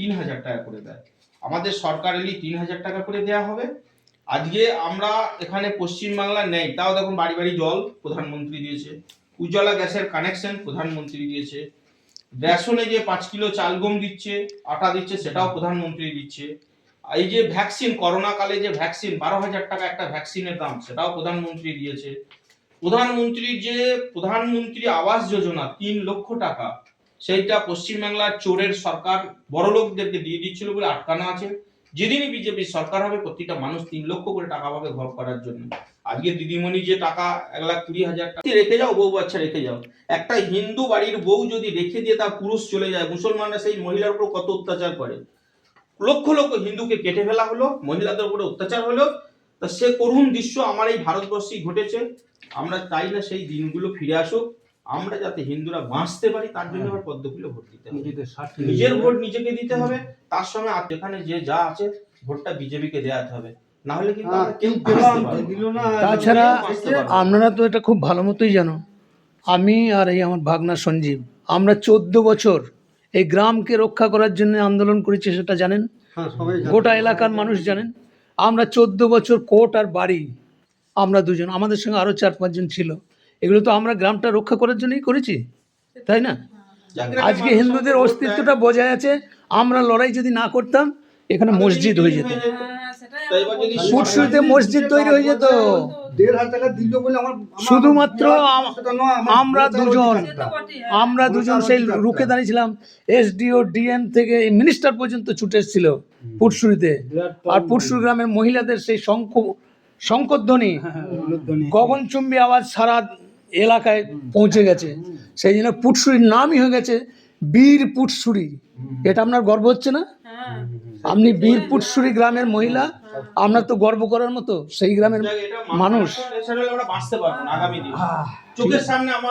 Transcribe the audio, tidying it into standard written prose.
3000 টাকা করে দেয়। আমাদের সরকার এলি 3000 টাকা করে দেওয়া হবে। আজকে আমরা এখানে পশ্চিমবাংলা নেই, তাও দেখুন বাড়ি বাড়ি জল প্রধানমন্ত্রী দিয়েছে, উজ্জ্বলা গ্যাসের কানেকশন প্রধানমন্ত্রী দিয়েছে, রেশনে যে 5 কিলো চাল গম দিচ্ছে, আটা দিচ্ছে, সেটাও প্রধানমন্ত্রী দিচ্ছে। এই যে ভ্যাকসিন, করোনা কালে যে ভ্যাকসিন 12,000 টাকা একটা ভ্যাকসিনের দাম, সেটাও প্রধানমন্ত্রী দিয়েছে। প্রধানমন্ত্রী আবাস যোজনা 3 লক্ষ টাকা, সেইটা পশ্চিমবাংলার চোরের সরকার বড়লোকদেরকে দিয়ে দিচ্ছিল বলে আটকানো আছে। যেদিনই বিজেপি সরকার হবে প্রত্যেকটা মানুষ 3 লক্ষ করে টাকা পাবে ঘর করার জন্য। আজকে দিদিমণি যে টাকা 1,20,000 টাকা রেখে যাও, বউ বাচ্চা রেখে যাও, একটা হিন্দু বাড়ির বউ যদি রেখে দিয়ে তার পুরুষ চলে যায়, মুসলমানরা সেই মহিলার উপর কত অত্যাচার করে। লক্ষ লক্ষ হিন্দুকে কেটে ফেলা হলো, মহিলাদের উপরে অত্যাচার হলো। তা সে করুণ দৃশ্য আমার এই ভারতবর্ষেই ঘটেছে। আমরা চাই না সেই দিনগুলো ফিরে আসুক, আমরা যাতে হিন্দুরা বাঁচতে পারি তার জন্য আবার পদ্মফুলে ভোট দিতে হবে। নিজের ভোট নিজেকে দিতে হবে, তার সঙ্গে যেখানে যে যা আছে ভোটটা বিজেপিকে দেওয়াতে হবে, না হলে কিন্তু আমরা কেউ দিল না। তাছাড়া আপনারা তো এটা খুব ভালো মতোই জানো, আমি আর এই আমার ভাগনা সঞ্জীব, আমরা 14 বছর এই গ্রামকে রক্ষা করার জন্য আন্দোলন করেছি, সেটা জানেন, গোটা এলাকার মানুষ জানেন। আমরা 14 বছর কোর্ট আর বাড়ি, আমরা দুজন, আমাদের সঙ্গে আরও 4-5 জন ছিল, এগুলো তো আমরা গ্রামটা রক্ষা করার জন্যই করেছি, তাই না? আজকে হিন্দুদের অস্তিত্বটা বজায় আছে। আমরা লড়াই যদি না করতাম, এখানে মসজিদ হয়ে যেত, পুটসুরিতে মসজিদ তৈরি হয়ে যেত। 1,500 টাকা দিল বলে আমার শুধুমাত্র আমরা দুজন সেই রুখে দাঁড়িয়েছিলাম। SDO DN থেকে মিনিস্টার পর্যন্ত ছুটে এসেছিল পুটসুরিতে। আর পুটসুরি গ্রামের মহিলাদের সেই শঙ্করধ্বনি, গগনচুম্বী আওয়াজ সারা এলাকায় পৌঁছে গেছে। সেই জন্য পুটসুরির নামই হয়ে গেছে বীর পুটসুরি। এটা আপনার গর্ব হচ্ছে না? আপনি বীর পুটসুরি গ্রামের মহিলা, আপনার তো গর্ব করার মতো সেই গ্রামের মানুষ। বাঁচতে পারবো না আগামী দিনে, চোখের সামনে আমার